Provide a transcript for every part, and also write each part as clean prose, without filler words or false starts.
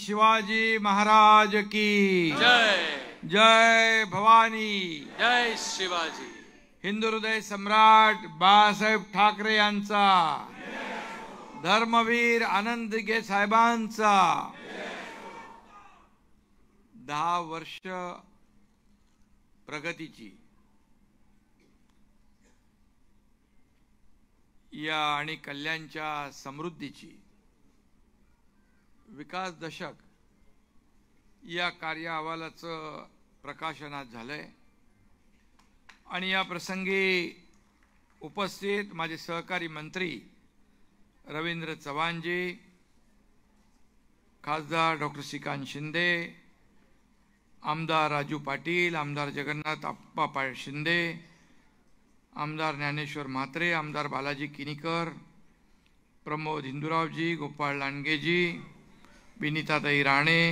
शिवाजी महाराज की जय। जय भवानी। जय शिवाजी। हिंदू हृदय सम्राट बाळासाहेब ठाकरे यांचा, धर्मवीर आनंद दिघे साहेबांचा 10 वर्ष प्रगतीची या आणि कल्याणच्या समृद्धीची विकास दशक या कार्य अहवालाचं प्रकाशन आज झालंय आणि या प्रसंगी उपस्थित माझे सहकारी मंत्री रवींद्र चव्हाणजी, खासदार डॉक्टर श्रीकांत शिंदे, आमदार राजू पाटील, आमदार जगन्नाथ अप्पा शिंदे, आमदार ज्ञानेश्वर म्हात्रे, आमदार बालाजी किनीकर, प्रमोद हिंदुरावजी, गोपाळ लांडगेजी, विनीताताई राणे,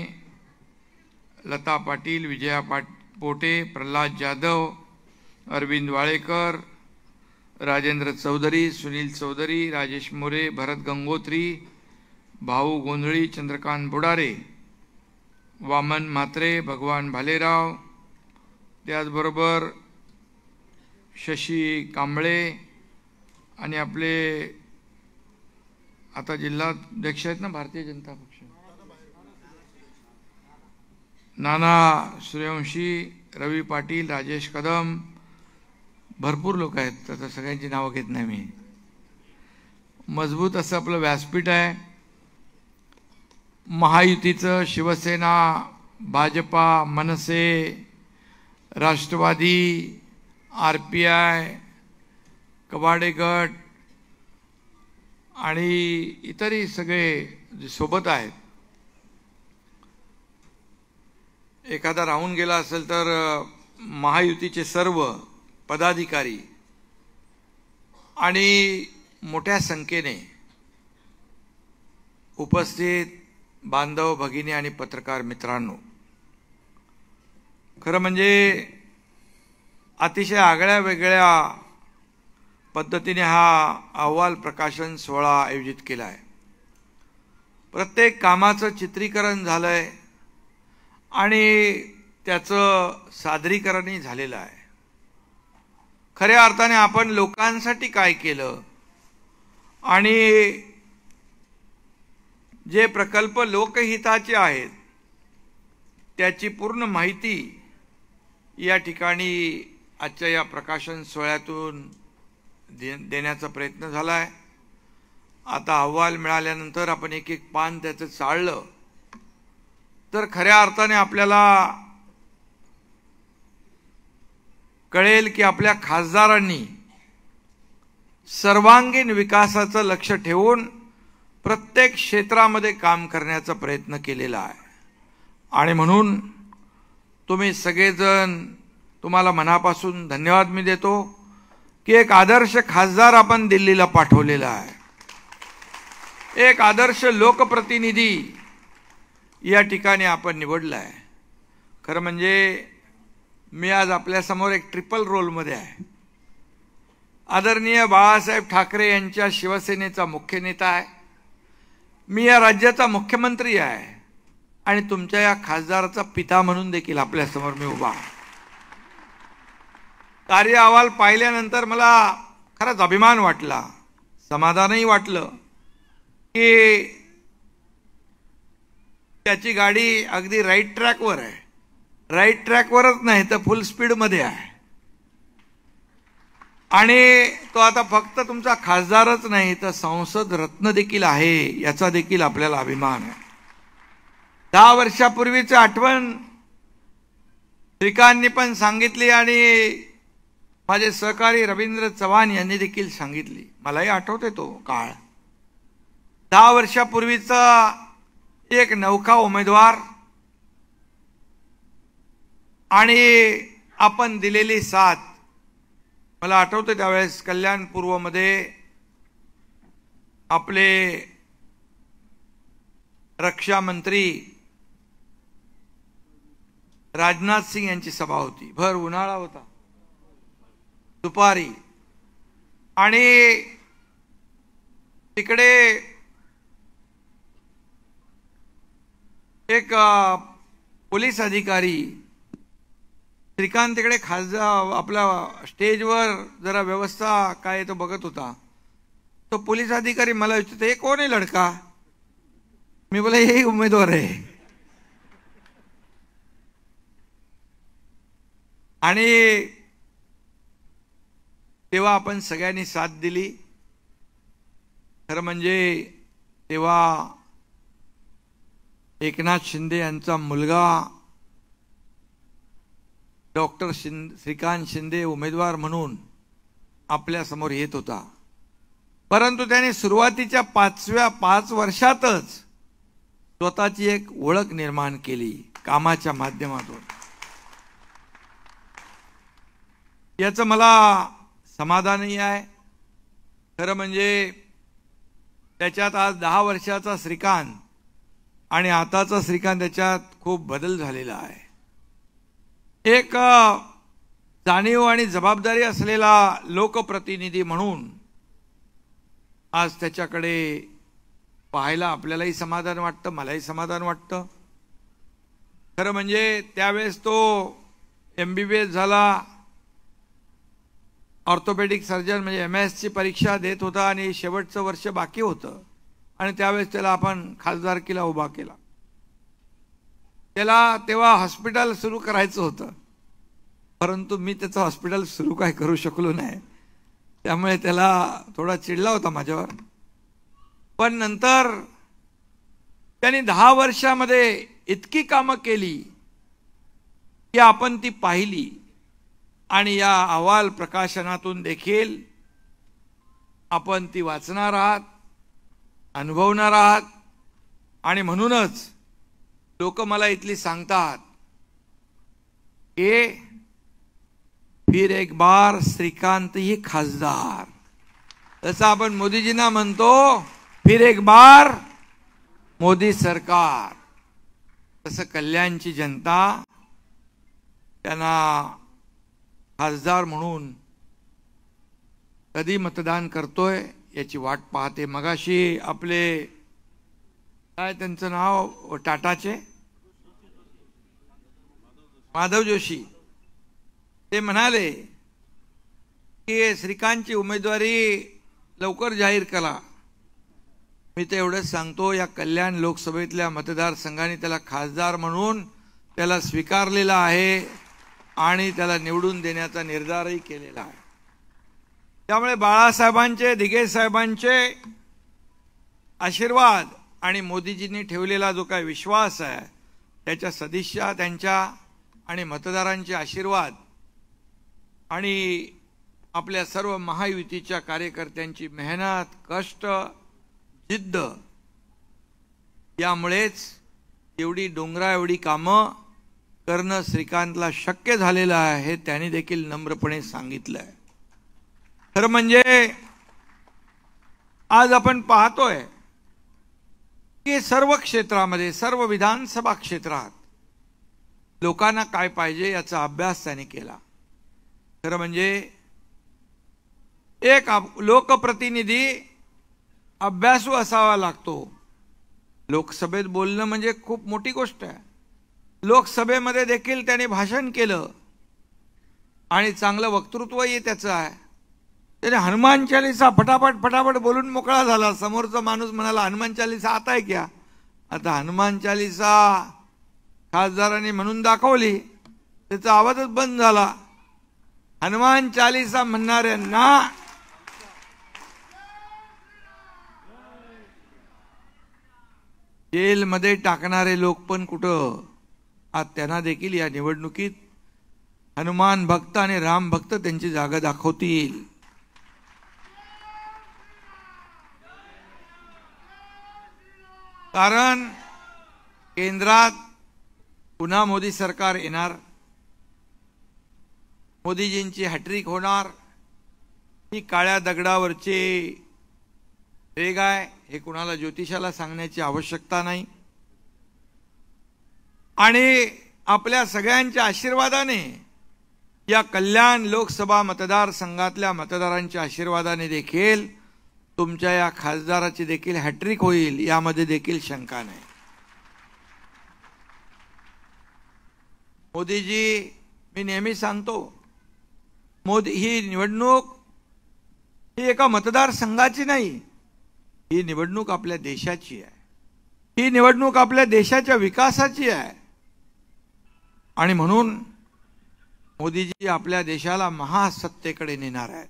लता पाटील, विजया पोटे, प्रल्हाद जाधव, अरविंद वाळेकर, राजेंद्र चौधरी, सुनील चौधरी, राजेश मोरे, भरत गंगोत्री, भाऊ गोंधळी, चंद्रकांत बुडारे, वामन म्हात्रे, भगवान भालेराव, त्याचबरोबर शशी कांबळे आणि आपले आता जिल्हाध्यक्ष आहेत ना भारतीय जनता पक्ष, नाना सूर्यवंशी, रवी पाटील, राजेश कदम, भरपूर लोक आहेत, आता सगळ्यांची नावं घेत नाही मी. मजबूत असं आपलं व्यासपीठ आहे. महायुतीचं शिवसेना, भाजपा, मनसे, राष्ट्रवादी, RPI, कवाडे गट आणि इतरही सगळे जे सोबत आहेत. एखादा राहून गेला असेल तर महायुतीचे सर्व पदाधिकारी आणि मोठ्या संख्येने उपस्थित बांधव भगिनी आणि पत्रकार मित्रांनो, खरं म्हणजे अतिशय आगळ्या वेगळ्या पद्धतीने हा अहवाल प्रकाशन सोहळा आयोजित केला आहे. प्रत्येक कामाचं चित्रीकरण झालंय आणि त्याचं सादरीकरणही झालेलं आहे. खऱ्या अर्थाने आपण लोकांसाठी काय केलं आणि जे प्रकल्प लोकहिताचे आहेत त्याची पूर्ण माहिती या ठिकाणी आजच्या या प्रकाशन सोहळ्यातून देण्याचा प्रयत्न झाला आहे. आता अहवाल मिळाल्यानंतर आपण एक एक पान त्याचं चाळलं तर खऱ्या अर्थाने आपल्याला कळेल की आपल्या खासदारांनी सर्वांगीण विकासाचं लक्ष ठेवून प्रत्येक क्षेत्रामध्ये काम करण्याचा प्रयत्न केलेला आहे. आणि म्हणून तुम्ही सगळेजण, तुम्हाला मनापासून धन्यवाद मी देतो की एक आदर्श खासदार आपण दिल्लीला पाठवलेला आहे, एक आदर्श लोकप्रतिनिधी या ठिकाणी आपण निवडला आहे. खरं म्हणजे मी आज आपल्यासमोर एक ट्रिपल रोलमध्ये आहे. आदरणीय बाळासाहेब ठाकरे यांच्या शिवसेनेचा मुख्य नेता आहे, मी या राज्याचा मुख्यमंत्री आहे आणि तुमच्या या खासदाराचा पिता म्हणून देखील आपल्यासमोर मी उभा आहे. कार्य अहवाल पाहिल्यानंतर मला खरंच अभिमान वाटला, समाधानही वाटलं की त्याची गाडी अगदी राईट ट्रॅकवर आहे. राईट ट्रॅकवरच नाही तर फुल स्पीडमध्ये आहे आणि तो आता फक्त तुमचा खासदारच नाही तर संसद रत्न देखील आहे, याचा देखील आपल्याला अभिमान आहे. 10 वर्षापूर्वीची आठवण श्रीकांतनी पण सांगितली आणि माझे सहकारी रवींद्र चव्हाण यांनी देखील सांगितली. मलाही आठवते तो काळ. 10 वर्षापूर्वीचा एक नौका उमेदवार आणि आपण दिलेली साथ. मला आठवतं त्यावेळेस कल्याण पूर्वमध्ये आपले रक्षा मंत्री राजनाथ सिंग यांची सभा होती. भर उन्हाळा होता, दुपारी, आणि तिकडे एक पोलीस अधिकारी श्रीकांत तिकडे खासदार आपला स्टेजवर जरा व्यवस्था काय तो बघत होता. तो पोलीस अधिकारी मला विचारतो, हे कोण आहे लडका? मी बोला हे उमेदवार आहे. आणि तेव्हा आपण सगळ्यांनी साथ दिली. खरं म्हणजे तेव्हा एकनाथ शिंदे यांचा मुलगा डॉक्टर श्रीकांत शिंदे उमेदवार म्हणून आपल्या समोर येत होता. परंतु त्याने सुरुवातीच्या 5 वर्षातच स्वतःची एक ओळख निर्माण केली कामाच्या माध्यमातून. याचं मला समाधानही आहे. खरं म्हणजे त्याच्यात आज 10 वर्षाचा श्रीकांत आणि आताचा श्रीकांत याच्यात खूप बदल झालेला आहे. एक जाणीव आणि जबाबदारी असलेला लोकप्रतिनिधी म्हणून आज त्याच्याकडे पाहायला आपल्यालाही समाधान वाटतं, मलाही समाधान वाटतं. खरं म्हणजे त्यावेळेस तो MBBS झाला, ऑर्थोपेडिक सर्जन म्हणजे MS ची परीक्षा देत होता आणि शेवटचं वर्ष बाकी होतं आणि त्यावेळेस त्याला आपण खासदारकीला उभा केला. त्याला तेव्हा हॉस्पिटल सुरू करायचं होतं, परंतु मी त्याचं हॉस्पिटल सुरू काय करू शकलो नाही. त्यामुळे त्याला थोडा चिडला होता माझ्यावर. पण नंतर त्यांनी 10 वर्षामध्ये इतकी कामं केली की आपण ती पाहिली आणि या अहवाल प्रकाशनातून देखील आपण ती वाचणार आहात, अनुभवणार आहात. आणि म्हणूनच लोक मला इथली सांगतात की फिर एक बार श्रीकांत ही खासदार. जसं आपण मोदीजींना म्हणतो फिर एक बार मोदी सरकार, तसं कल्याणची जनता त्यांना खासदार म्हणून कधी मतदान करतोय याची वाट पाहते. मगाशी आपले काय त्यांचं नाव टाटाचे माधव जोशी ते म्हणाले की श्रीकांतची उमेदवारी लवकर जाहीर करा. मी तर एवढंच सांगतो, या कल्याण लोकसभेतल्या मतदारसंघाने त्याला खासदार म्हणून त्याला स्वीकारलेला आहे आणि त्याला निवडून देण्याचा निर्धारही केलेला आहे. त्यामुळे बाळासाहेबांचे, दिघे साहेबांचे आशीर्वाद आणि मोदीजींनी ठेवलेला जो काही विश्वास आहे त्याच्या सदिच्छा त्यांच्या आणि मतदारांचे आशीर्वाद आणि आपल्या सर्व महायुतीच्या कार्यकर्त्यांची मेहनत, कष्ट, जिद्द यामुळेच एवढी डोंगरा एवढी कामं करणं श्रीकांतला शक्य झालेलं आहे हे त्यांनी देखील नम्रपणे सांगितलंय. खरं म्हणजे आज आपण पाहतोय की सर्व क्षेत्रामध्ये, सर्व विधानसभा क्षेत्रात लोकांना काय पाहिजे याचा अभ्यास त्यांनी केला. खरं म्हणजे एक लोकप्रतिनिधी अभ्यासू असावा लागतो. लोकसभेत बोलणं म्हणजे खूप मोठी गोष्ट आहे. लोकसभेमध्ये देखील त्याने भाषण केलं आणि चांगलं वक्तृत्वही त्याचं आहे. त्याने हनुमान चालीसा फटाफट बोलून मोकळा झाला. समोरचा माणूस म्हणाला हनुमान चालीसा आता आहे क्या? आता हनुमान चालीसा खासदारांनी म्हणून दाखवली, त्याचा आवाजच बंद झाला. हनुमान चालीसा म्हणणाऱ्यांना जेलमध्ये टाकणारे लोक पण कुठं, आज त्यांना देखील या निवडणुकीत हनुमान भक्त आणि राम भक्त त्यांची जागा दाखवतील. कारण केंद्रात पुन्हा मोदी सरकार येणार, मोदीजींची हॅट्रिक होणार. ही काळ्या दगडावरची रेग आहे हे कुणाला ज्योतिषाला सांगण्याची आवश्यकता नाही. आणि आपल्या सगळ्यांच्या आशीर्वादाने, या कल्याण लोकसभा मतदारसंघातल्या मतदारांच्या आशीर्वादाने देखील तुमच्या या खासदाराची देखील हॅट्रिक होईल, यामध्ये देखील शंका नाही. मोदीजी, मी नेहमी सांगतो, मोदी ही निवडणूक ही एका मतदारसंघाची नाही, ही निवडणूक आपल्या देशाची आहे. ही निवडणूक आपल्या देशाच्या विकासाची आहे. आणि म्हणून मोदीजी आपल्या देशाला महासत्तेकडे नेणार आहेत.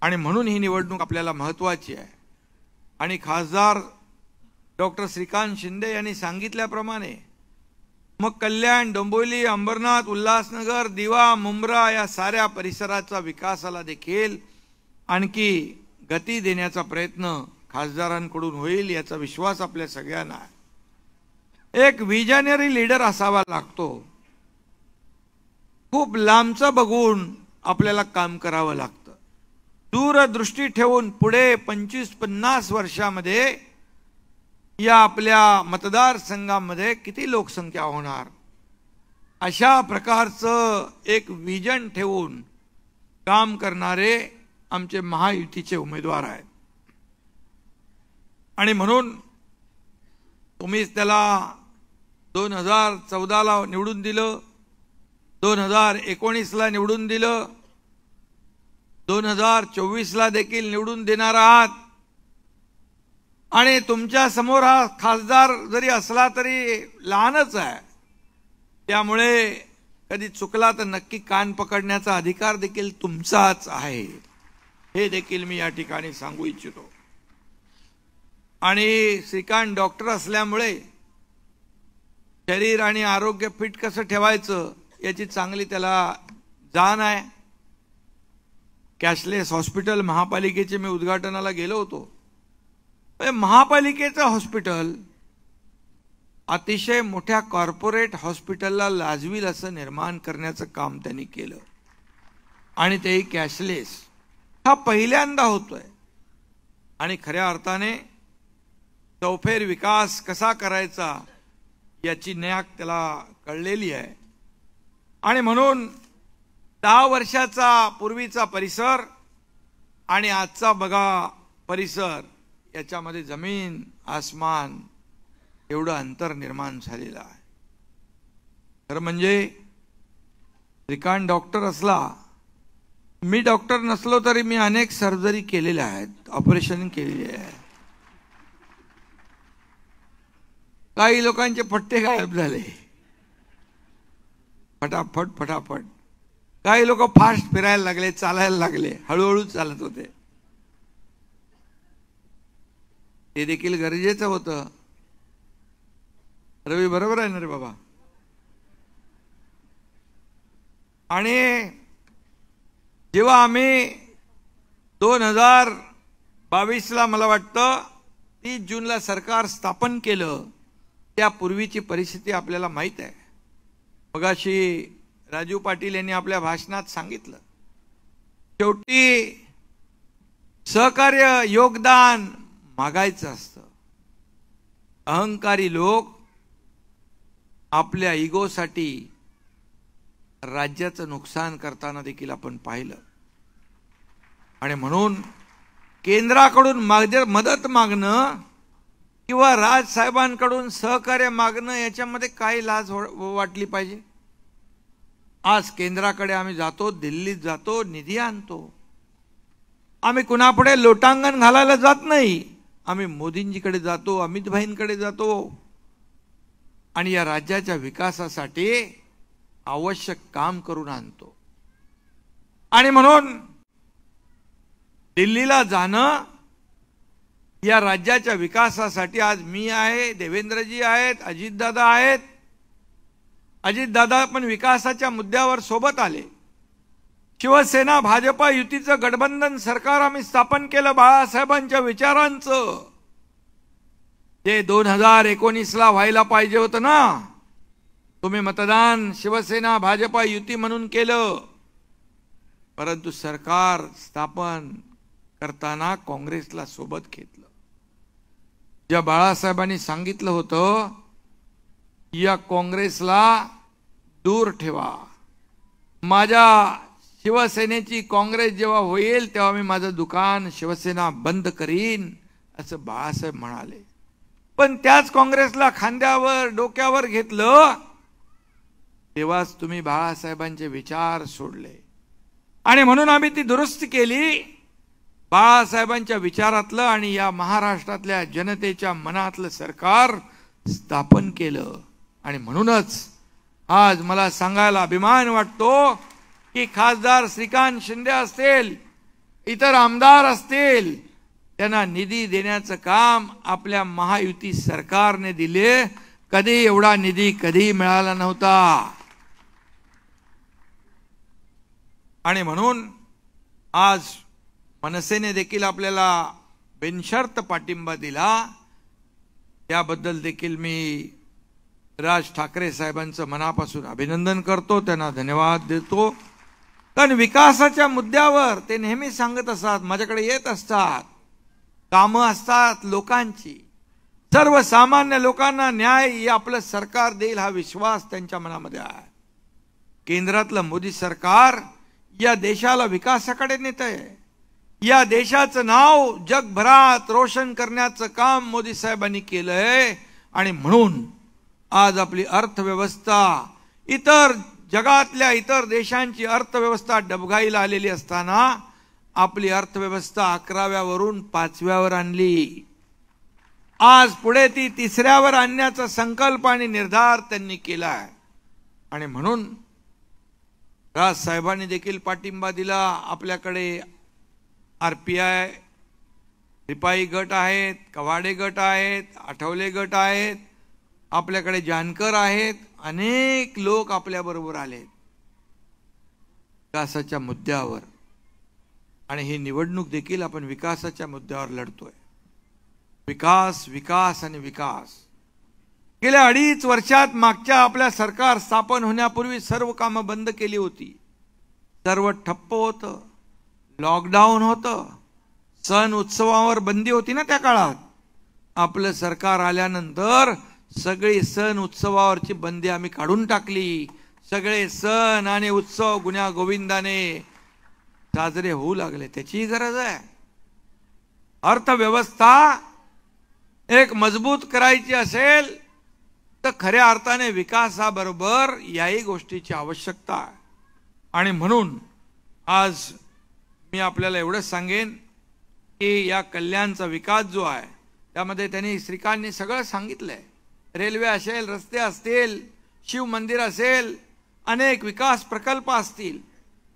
आणि म्हणून ही निवडणूक आपल्याला महत्त्वाची आहे. आणि खासदार डॉक्टर श्रीकांत शिंदे यांनी सांगितल्याप्रमाणे मग कल्याण, डोंबिवली, अंबरनाथ, उल्हासनगर, दिवा, मुंब्रा या साऱ्या परिसराचा विकासाला देखील आणखी गती देण्याचा प्रयत्न खासदारांकडून होईल याचा विश्वास आपल्या सगळ्यांना आहे. एक विजनरी लीडर असावा लागतो. खूप लांबचं बघून आपल्याला काम करावं लागतं. दूरदृष्टी ठेवून पुढे 25-50 वर्षामध्ये या आपल्या मतदारसंघामध्ये किती लोकसंख्या होणार, अशा प्रकारचं एक विजन ठेवून काम करणारे आमचे महायुतीचे उमेदवार आहेत. आणि म्हणून तुम्हीच त्याला 2014ला निवडून दिलं, 2019ला निवडून दिलं, 2024ला देखील निवडून देणार आहात. आणि तुमच्या समोर हा खासदार जरी असला तरी लहानच आहे. त्यामुळे कधी चुकला तर नक्की कान पकडण्याचा अधिकार देखील तुमचाच आहे, हे देखील मी या ठिकाणी सांगू इच्छितो. आणि श्रीकांत डॉक्टर असल्यामुळे शरीर आणि आरोग्य फिट कसं ठेवायचं याची चांगली त्याला जाण आहे. कॅशलेस हॉस्पिटल महापालिकेचे मी उद्घाटनाला गेलो होतो. महापालिकेचं हॉस्पिटल अतिशय मोठ्या कॉर्पोरेट हॉस्पिटलला लाजवील असं निर्माण करण्याचं काम त्यांनी केलं. आणि तेही कॅशलेस. हा पहिल्यांदा होतोय. आणि खऱ्या अर्थाने चौफेर विकास कसा करायचा याची न्याक त्याला कळलेली आहे. आणि म्हणून 10 वर्षाचा पूर्वीचा परिसर आणि आजचा बघा परिसर, याच्यामध्ये जमीन आसमान एवढं अंतर निर्माण झालेलं आहे. खरं म्हणजे श्रीकांत डॉक्टर असला, मी डॉक्टर नसलो तरी मी अनेक सर्जरी केलेल्या आहेत, ऑपरेशन केलेले आहे. काही लोकांचे पट्टे गायब झाले फटाफट फटाफट. काही लोक फास्ट फिरायला लागले, चालायला लागले, हळूहळू चालत होते. ते देखील गरजेचं होतं. रवी बरोबर आहे ना रे बाबा. आणि जेव्हा आम्ही 2022ला मला वाटतं 30 जूनला सरकार स्थापन केलं, त्यापूर्वीची परिस्थिती आपल्याला माहीत आहे. मगाशी राजू पाटील यांनी आपल्या भाषणात सांगितलं, शेवटी सहकार्य योगदान मागायचं असतं. अहंकारी लोक आपल्या इगोसाठी राज्याचं नुकसान करताना देखील आपण पाहिलं. आणि म्हणून केंद्राकडून मदत मागणं किंवा राजसाहेबांकडून सहकार्य मागणं याच्यामध्ये काही लाज वाटली पाहिजे. आज केंद्राकडे आम्ही जातो, दिल्लीत जातो, निधी आणतो. आम्ही कुणापुढे लोटांगण घालायला जात नाही. आम्ही मोदींजीकडे जातो, अमित भाईंकडे जातो आणि या राज्याच्या विकासासाठी आवश्यक काम करून आणतो. आणि म्हणून दिल्लीला जाणं या राज्याच्या विकासासाठी आज मी आहे, देवेंद्रजी आहेत, अजितदादा आहेत. अजितदादा पण विकासाच्या मुद्द्यावर सोबत आले. शिवसेना भाजपा युतीचं गठबंधन सरकार आम्ही स्थापन केलं बाळासाहेबांच्या विचारांचं. ते 2019ला व्हायला पाहिजे होतं ना. तुम्ही मतदान शिवसेना भाजपा युती म्हणून केलं, परंतु सरकार स्थापन करताना काँग्रेसला सोबत घेतलं. ज्या बाळासाहेबांनी सांगितलं होतं या काँग्रेसला दूर ठेवा, माझ्या शिवसेनेची काँग्रेस जेव्हा होईल तेव्हा मी माझं दुकान शिवसेना बंद करीन असं बाळासाहेब म्हणाले. पण त्याच काँग्रेसला खांद्यावर डोक्यावर घेतलं तेव्हाच तुम्ही बाळासाहेबांचे विचार सोडले आणि म्हणून आम्ही ती दुरुस्ती केली. बाळासाहेबांच्या विचारातलं आणि या महाराष्ट्रातल्या जनतेच्या मनातलं सरकार स्थापन केलं. आणि म्हणूनच आज मला सांगायला अभिमान वाटतो की खासदार श्रीकांत शिंदे असतील, इतर आमदार असतील, त्यांना निधी देण्याचं काम आपल्या महायुती सरकारने दिले. कधी एवढा निधी कधी मिळाला नव्हता. आणि म्हणून आज मनसेने देखील आपल्याला बिनशर्त पाठिंबा दिला. याबद्दल देखील मी राज ठाकरे साहेबांचं मनापासून अभिनंदन करतो, त्यांना धन्यवाद देतो. कारण विकासाच्या मुद्द्यावर ते नेहमी सांगत असतात, माझ्याकडे येत असतात, कामं असतात लोकांची, सर्वसामान्य लोकांना न्याय हे आपलं सरकार देईल हा विश्वास त्यांच्या मनामध्ये आहे. केंद्रातलं मोदी सरकार या देशाला विकासाकडे नेत आहे. या देशाचं नाव जगभरात रोशन करण्याचं काम मोदी साहेबांनी केलंय. आणि म्हणून आज आपली अर्थव्यवस्था इतर जगातल्या इतर देशांची अर्थव्यवस्था डबघाईला आलेली असताना आपली अर्थव्यवस्था 11व्यावरून 5व्यावर आणली. आज पुढे ती 3ऱ्यावर आणण्याचा संकल्प आणि निर्धार त्यांनी केलाय. आणि म्हणून राज साहेबांनी देखील पाठिंबा दिला. आपल्याकडे RPI रिपाई गट आहेत, कवाडे गट आहेत, आठवले गट आहेत, आपल्याकडे जानकर आहेत, अनेक लोक आपल्या बरोबर आले विकासाच्या मुद्द्यावर. आणि ही निवडणूक देखील आपण विकासाच्या मुद्द्यावर लढतोय. विकास विकास आणि विकास. गेल्या 2.5 वर्षात मागच्या आपल्या सरकार स्थापन होण्यापूर्वी सर्व कामं बंद केली होती. सर्व ठप्प होतं, लॉकडाऊन होतं, सण उत्सवावर बंदी होती ना त्या काळात. आपलं सरकार आल्यानंतर सगळी सण उत्सवावरची बंदी आम्ही काढून टाकली. सगळे सण आणि उत्सव गुण्या गोविंदाने साजरे होऊ लागले. त्याची गरज आहे. अर्थव्यवस्था एक मजबूत करायची असेल तर खऱ्या अर्थाने विकासाबरोबर याही गोष्टीची आवश्यकता आहे. आणि म्हणून आज मी आपल्याला एवढंच सांगेन की या कल्याणचा विकास जो आहे त्यामध्ये त्यांनी श्रीकांतनी सगळं सांगितलंय. रेल्वे असेल, रस्ते असतील, शिव मंदिर असेल, अनेक विकास प्रकल्प असतील,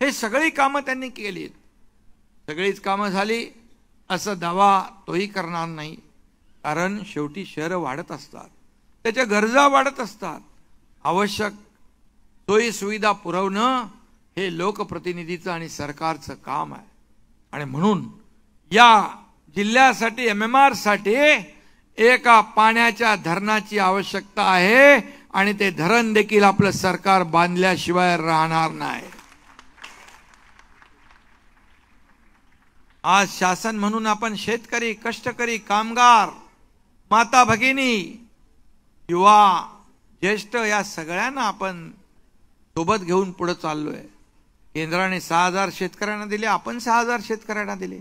हे सगळी कामं त्यांनी केलीत. सगळीच कामं झाली असं दावा तोही करणार नाही. कारण शेवटी शहरं वाढत असतात, त्याच्या गरजा वाढत असतात. आवश्यक सोयी सुविधा पुरवणं हे लोकप्रतिनिधीचं आणि सरकारचं काम आहे. आणि म्हणून या जिल्ह्यासाठी MMR साठी एका पाण्याच्या धरणाची आवश्यकता आहे. आणि ते धरण देखील आपलं सरकार बांधल्याशिवाय राहणार नाही. आज शासन म्हणून आपण शेतकरी, कष्टकरी, कामगार, माता भगिनी, युवा, ज्येष्ठ या सगळ्यांना आपण सोबत घेऊन पुढे चाललोय. केंद्राने 6,000 शेतकऱ्यांना दिले, आपण 6,000 शेतकऱ्यांना दिले.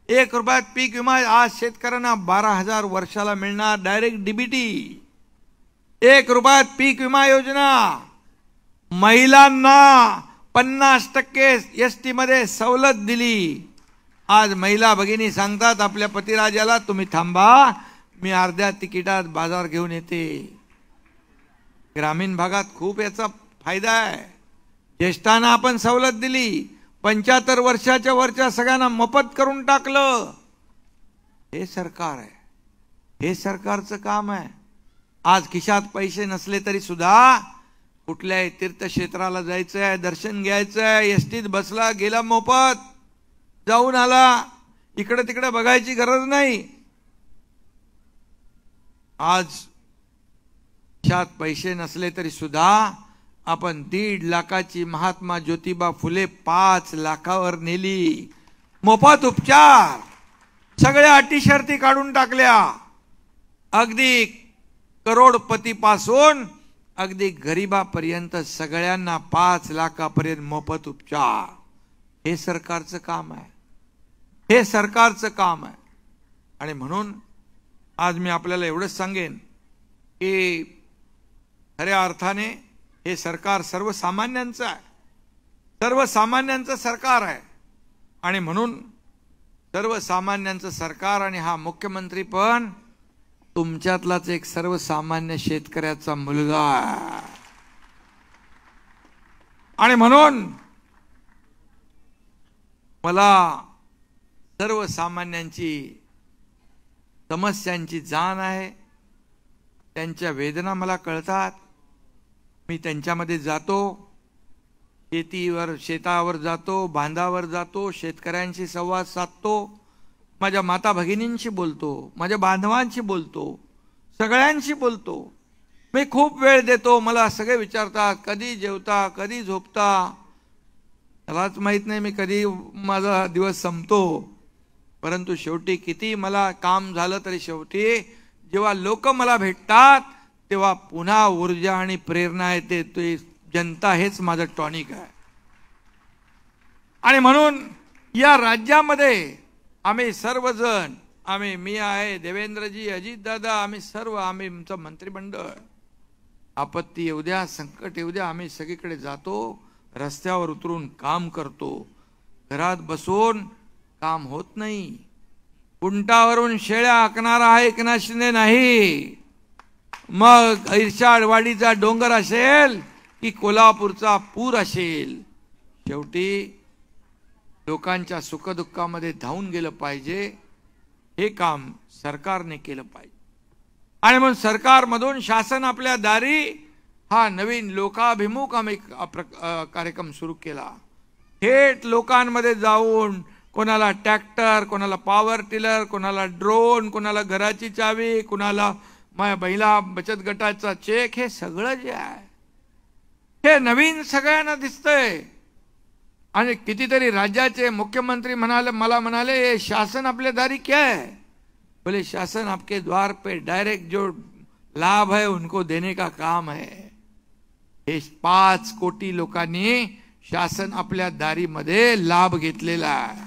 1 रुपयात पीक विमा आज शेतकऱ्यांना 12,000 वर्षाला मिळणार. Direct DBT. 1 रुपयात पीक विमा योजना. महिलांना 50% ST मध्ये सवलत दिली. आज महिला भगिनी सांगतात आपल्या पतिराजाला, तुम्ही थांबा, मी अर्ध्या तिकिटात बाजार घेऊन येते. ग्रामीण भागात खूप याचा फायदा आहे. ज्येष्ठांना आपण सवलत दिली. 75 वर्षाच्या वरच्या सगळ्यांना मोफत करून टाकलं. हे सरकार आहे, हे सरकारचं काम आहे. आज खिशात पैसे नसले तरी सुद्धा कुठल्याही तीर्थक्षेत्राला जायचं आहे, दर्शन घ्यायचं आहे, STत बसला गेला मोफत, जाऊन आला, इकडे तिकडे बघायची गरज नाही. आज खिशात पैसे नसले तरी सुद्धा आपण 1.5 लाखाची महात्मा ज्योतिबा फुले 5 लाखावर नेली. मोफत उपचार, सगळ्या अटी शर्ती काढून टाकल्या. अगदी करोडपतीपासून अगदी गरीबापर्यंत सगळ्यांना 5 लाखापर्यंत मोफत उपचार. हे सरकारचं काम आहे, हे सरकारचं काम आहे. आणि म्हणून आज मी आपल्याला एवढंच सांगेन की खऱ्या अर्थाने हे सरकार सर्वसामान्यांचं आहे, सर्वसामान्यांचं सरकार आहे. आणि म्हणून सर्वसामान्यांचं सरकार आणि हा मुख्यमंत्री पण तुमच्यातलाच एक सर्वसामान्य शेतकऱ्याचा मुलगा आहे. आणि म्हणून मला सर्वसामान्यांची समस्यांची जाण आहे, त्यांच्या वेदना मला कळतात. मी त्यांच्यामध्ये जातो, शेतावर जातो, बांधावर जातो, शेतकऱ्यांशी संवाद साधतो, माझ्या माता भगिनींशी बोलतो, माझ्या बांधवांशी बोलतो, सगळ्यांशी बोलतो. मी खूप वेळ देतो. मला सगळे विचारतात कधी जेवता, कधी झोपता. मलाच माहित नाही मी कधी माझा दिवस संपतो. परंतु शेवटी किती मला काम झालं तरी शेवटी जेव्हा लोक मला भेटतात तेव्हा पुन्हा ऊर्जा आणि प्रेरणा येते. ते जनता हेच माझं टॉनिक आहे. आणि म्हणून या राज्यामध्ये आम्ही सर्वजण, मी आहे, देवेंद्रजी, अजितदादा, आम्ही आमचं मंत्रिमंडळ, आपत्ती येऊ द्या, संकट येऊ द्या, आम्ही सगळीकडे जातो, रस्त्यावर उतरून काम करतो. घरात बसून काम होत नाही. कुंटावरून शेळ्या आखणारा हा एकनाथ शिंदे नाही. मग इर्षाडवाडीचा डोंगर असेल की कोल्हापूरचा पूर असेल, शेवटी लोकांच्या सुखदुःखामध्ये धावून गेलं पाहिजे. हे काम सरकारने केलं पाहिजे. आणि म्हणून सरकारमधून शासन आपल्या दारी हा नवीन लोकाभिमुख आम्ही कार्यक्रम सुरू केला. थेट लोकांमध्ये जाऊन कोणाला ट्रॅक्टर, कोणाला पॉवर टिलर, कोणाला ड्रोन, कोणाला घराची चावी, कोणाला महिला बचत गटाचा चेक, हे सगळं जे आहे हे नवीन सगळ्यांना दिसतंय. आणि कितीतरी राज्याचे मुख्यमंत्री मला म्हणाले शासन आपल्या दारी क्या है? बोले शासन आपके द्वार पे डायरेक्ट जो लाभ है उनको देने का काम है. हे 5 कोटी लोकांनी शासन आपल्या दारीमध्ये लाभ घेतलेला आहे.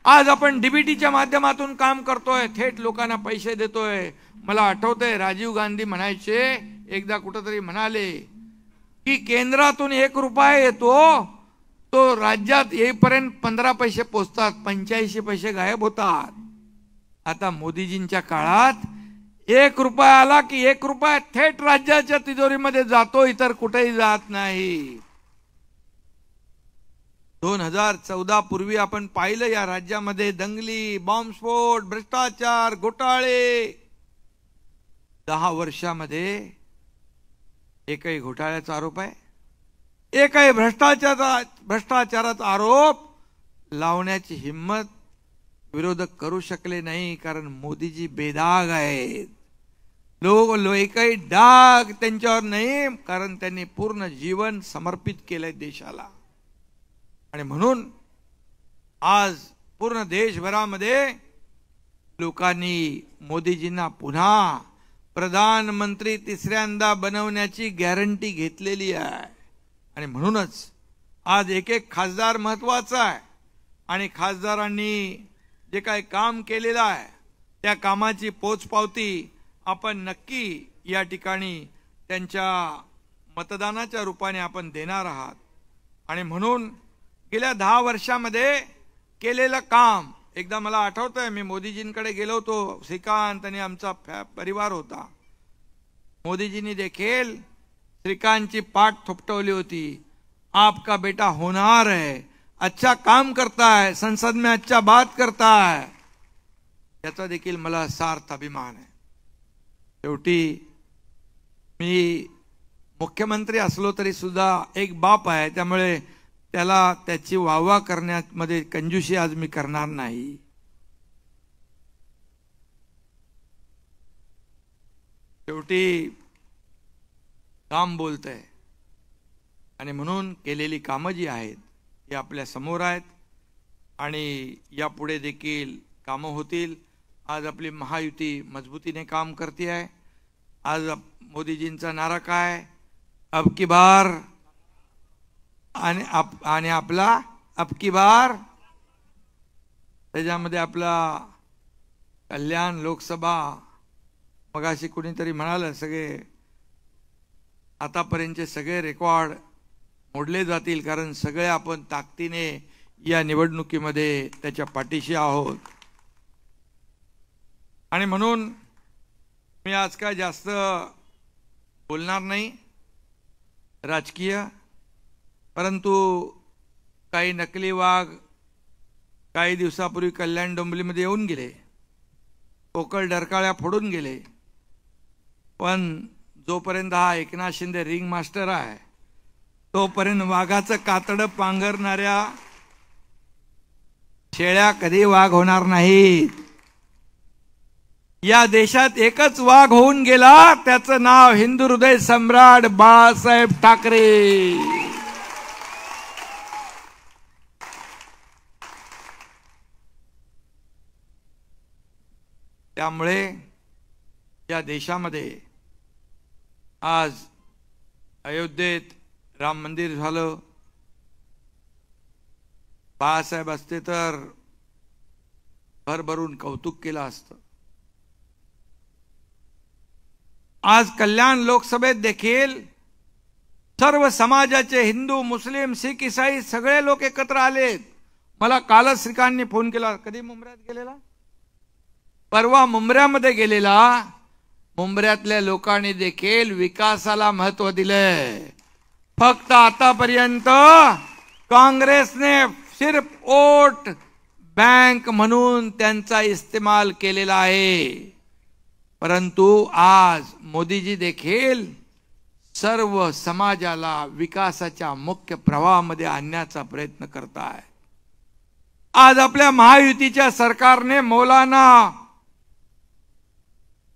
आज आपण डीबीटीच्या माध्यमातून काम करतोय, थेट लोकांना पैसे देतोय. मला आठवतंय राजीव गांधी म्हणायचे, एकदा कुठेतरी म्हणाले की केंद्रातून 1 रुपया येतो तो राज्यात येईपर्यंत 15 पैसे पोचतात, 85 पैसे गायब होतात. आता मोदीजींच्या काळात 1 रुपया आला की 1 रुपया थेट राज्याच्या तिजोरीमध्ये जातो, इतर कुठेही जात नाही. 2014 पूर्वी आपण पाहिलं या राज्यामध्ये दंगली, बॉम्बस्फोट, भ्रष्टाचार, घोटाळे. 10 वर्षामध्ये एकही घोटाळ्याचा आरोप आहे, एकही भ्रष्टाचाराचा आरोप लावण्याची हिम्मत विरोधक करू शकले नाही. कारण मोदीजी बेदाग आहेत. एकही डाग त्यांच्यावर नाही, कारण त्यांनी पूर्ण जीवन समर्पित केलंय देशाला. आणि म्हणून आज पूर्ण देशभरामध्ये लोकांनी मोदीजींना पुन्हा प्रधानमंत्री तिसऱ्यांदा बनवण्याची गॅरंटी घेतलेली आहे. आणि म्हणूनच आज एक खासदार महत्वाचा आहे. आणि खासदारांनी जे काही काम केलेलं आहे त्या कामाची पोचपावती आपण नक्की या ठिकाणी त्यांच्या मतदानाच्या रूपाने आपण देणार आहात. आणि म्हणून गेल्या 10 वर्षामध्ये केलेलं काम, एकदा मला आठवतंय मी मोदीजींकडे गेलो होतो, श्रीकांत आणि आमचा परिवार होता. मोदीजींनी देखील श्रीकांतची पाठ थोपटवली होती. आपका बेटा होनहार है, अच्छा काम करता है, संसद में अच्छा बात करता है. याचा देखील मला सार्थ अभिमान आहे. शेवटी मी मुख्यमंत्री असलो तरी सुद्धा एक बाप आहे, त्यामुळे त्याला त्याची वाहवा करण्यामध्ये कंजूसी आज मी करणार नाही. शेवटी काम बोलतंय. आणि म्हणून केलेली कामं जी आहेत ही आपल्या समोर आहेत आणि यापुढे देखील कामं होतील. आज आपली महायुती मजबूतीने काम करते आहे. आज मोदीजींचा नारा काय? अब की बार आणि आपला अब की बार. त्याच्यामध्ये आपला कल्याण लोकसभा, मगाशी कुणीतरी म्हणालं सगळे आतापर्यंतचे सगळे रेकॉर्ड मोडले जातील, कारण सगळे आपण ताकदीने या निवडणुकीमध्ये त्याच्या पाठीशी आहोत. आणि म्हणून मी आज काय जास्त बोलणार नाही राजकीय, परंतु काही नकली वाघ काही दिवसापूर्वी कल्याण डोंबिवलीमध्ये येऊन गेले, पोकळ डरकाळ्या फोडून गेले. पण जोपर्यंत हा एकनाथ शिंदे रिंग मास्टर आहे तोपर्यंत वाघाचं कातडं पांघरणाऱ्या शेळ्या कधी वाघ होणार नाहीत. या देशात एकच वाघ होऊन गेला, त्याचं नाव हिंदू हृदय सम्राट बाळासाहेब ठाकरे. त्यामुळे या देशामध्ये आज अयोध्येत राम मंदिर झालं. बाळासाहेब असते तर भरभरून कौतुक केलं असतं. आज कल्याण लोकसभेत देखील सर्व समाजाचे हिंदू मुस्लिम शीख ईसाई सगळे लोक एकत्र आलेत. मला कालच श्रीकांतनी फोन केला, कधी मुंबऱ्यात गेलेला, परवा मुंबऱ्यामध्ये गेलेला. मुंबऱ्यातल्या लोकांनी देखील विकासाला महत्त्व दिलंय. फक्त आतापर्यंत काँग्रेसने सिर्फ वोट बँक म्हणून त्यांचा इस्तेमाल केलेला आहे. परंतु आज मोदीजी देखील सर्व समाजाला विकासाच्या मुख्य प्रवाहामध्ये आणण्याचा प्रयत्न करतायत. आज आपल्या महायुतीच्या सरकारने मौलाना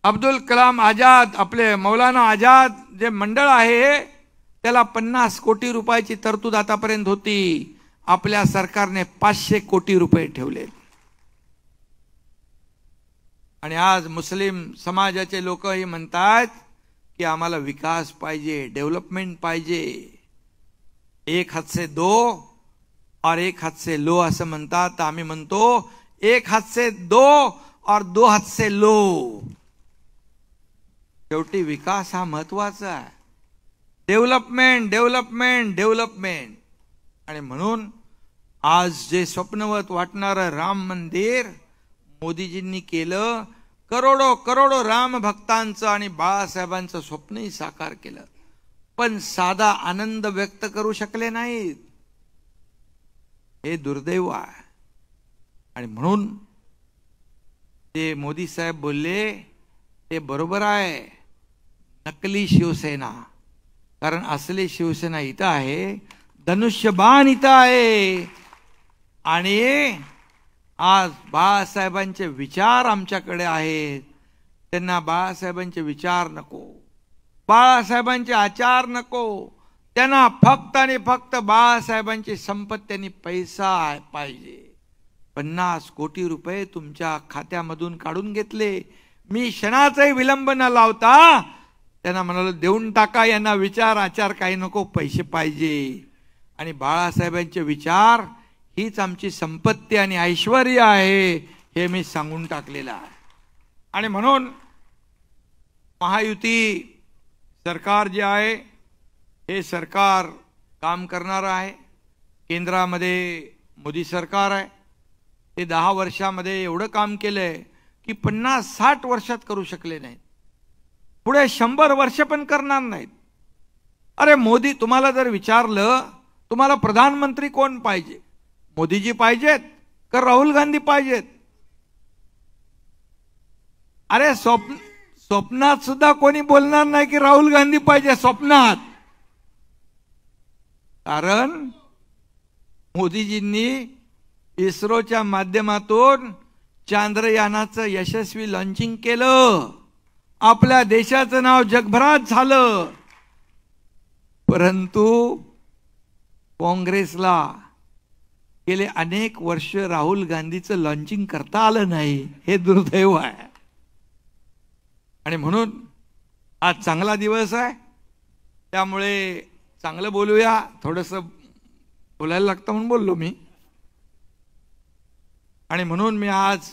अब्दुल कलाम आझाद, आपले मौलाना आझाद जे मंडळ आहे त्याला 50 कोटी रुपयाची तरतूद आतापर्यंत होती. आपल्या सरकारने 500 कोटी रुपये ठेवले. आणि आज मुस्लिम समाजाचे लोकही म्हणतात की आम्हाला विकास पाहिजे, डेव्हलपमेंट पाहिजे. एक हात से दो और एक हात से लो असं म्हणतात. आम्ही म्हणतो एक हात से दो और दो हात से लो. शेवटी विकास हा महत्वाचा आहे. Development development development. आणि म्हणून आज जे स्वप्नवत वाटणारं राम मंदिर मोदीजींनी केलं, करोडो करोडो राम भक्तांचं आणि बाळासाहेबांचं स्वप्नही साकार केलं. पण साधा आनंद व्यक्त करू शकले नाहीत. हे दुर्दैव आहे. आणि म्हणून ते मोदी साहेब बोलले ते बरोबर आहे, नकली शिवसेना. कारण असली शिवसेना इथं आहे, धनुष्यबाण इथं आहे. आणि आज बाळासाहेबांचे विचार आमच्याकडे आहेत. त्यांना बाळासाहेबांचे विचार नको, बाळासाहेबांचे आचार नको. त्यांना फक्त आणि फक्त बाळासाहेबांची संपत्ती आणि पैसा पाहिजे. 50 कोटी रुपये तुमच्या खात्यामधून काढून घेतले. मी क्षणाचाही विलंब न लावता त्यांना म्हणालो देऊन टाका, यांना विचार आचार काही नको, पैसे पाहिजे. आणि बाळासाहेबांचे विचार हीच आमची संपत्ती आणि ऐश्वर्य आहे हे मी सांगून टाकलेलं आहे. आणि म्हणून महायुती सरकार जे आहे हे सरकार काम करणार आहे. केंद्रामध्ये मोदी सरकार आहे. ते 10 वर्षामध्ये एवढं काम केलंय की 50-60 वर्षात करू शकले नाहीत. पुढे 100 वर्ष पण करणार नाहीत. अरे मोदी, तुम्हाला जर विचारलं तुम्हाला प्रधानमंत्री कोण पाहिजे, मोदीजी पाहिजेत का राहुल गांधी पाहिजेत? अरे स्वप्नात सुद्धा कोणी बोलणार नाही की राहुल गांधी पाहिजे स्वप्नात. कारण मोदीजींनी इस्रोच्या माध्यमातून चांद्रयानाचं यशस्वी लॉन्चिंग केलं. आपल्या देशाचं नाव जगभरात झालं. परंतु काँग्रेसला गेले अनेक वर्ष राहुल गांधीचं लॉन्चिंग करता आलं नाही. हे दुर्दैव आहे. आणि म्हणून आज चांगला दिवस आहे, त्यामुळे चांगलं बोलूया. थोडंसं बोलायला लागतं म्हणून बोललो मी. आणि म्हणून मी आज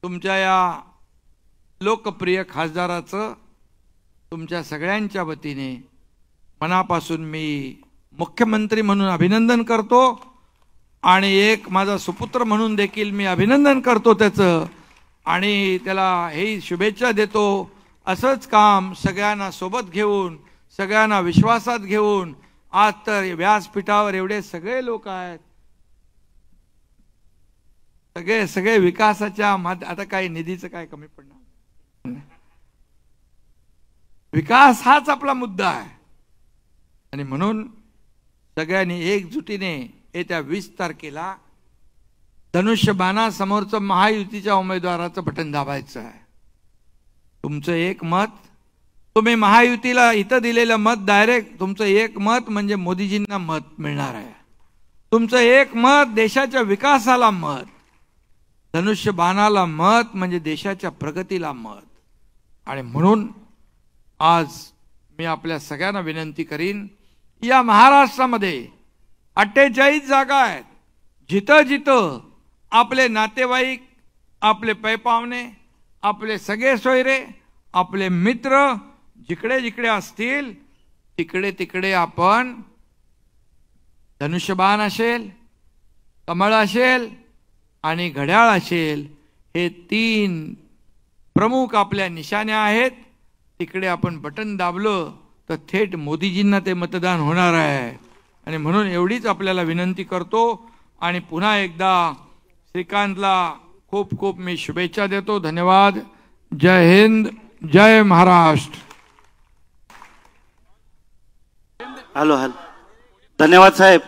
तुमच्या या लोकप्रिय खासदाराचं तुमच्या सगळ्यांच्या वतीने मनापासून मी मुख्यमंत्री म्हणून अभिनंदन करतो आणि एक माझा सुपुत्र म्हणून देखील मी अभिनंदन करतो त्याचं आणि त्याला हे शुभेच्छा देतो. असंच काम सगळ्यांना सोबत घेऊन सगळ्यांना विश्वासात घेऊन आज तर व्यासपीठावर एवढे सगळे लोक आहेत, सगळे विकासाच्या आता काही निधीचं काय कमी पडणार, विकास हाच आपला मुद्दा आहे. आणि म्हणून सगळ्यांनी एकजुटीने येत्या 20 तारखेला धनुष्यबाणासमोरचं महायुतीच्या उमेदवाराचं बटन दाबायचं आहे. तुमचं एक मत, तुम्ही महायुतीला इथं दिलेलं मत डायरेक्ट तुमचं एक मत म्हणजे मोदीजींना मत मिळणार आहे. तुमचं एक मत देशाच्या विकासाला मत, धनुष्यबाणाला मत म्हणजे देशाच्या प्रगतीला मत. आणि म्हणून आज मी आपल्या सगळ्यांना विनंती करीन, या महाराष्ट्रामध्ये 48 जागा आहेत. जिथं जिथं आपले नातेवाईक, आपले पैपावणे, आपले सगळे सोयरे, आपले मित्र जिकडे जिकडे असतील तिकडे तिकडे आपण धनुष्यबाण असेल, कमळ असेल आणि घड्याळ असेल, हे 3 प्रमुख आपल्या निशाण्या आहेत. तिकडे आपण बटन दाबलं तर थेट मोदीजींना ते मतदान होणार आहे. आणि म्हणून एवढीच आपल्याला विनंती करतो आणि पुन्हा एकदा श्रीकांतला खूप खूप मी शुभेच्छा देतो. धन्यवाद. जय हिंद, जय महाराष्ट्र. हॅलो धन्यवाद साहेब.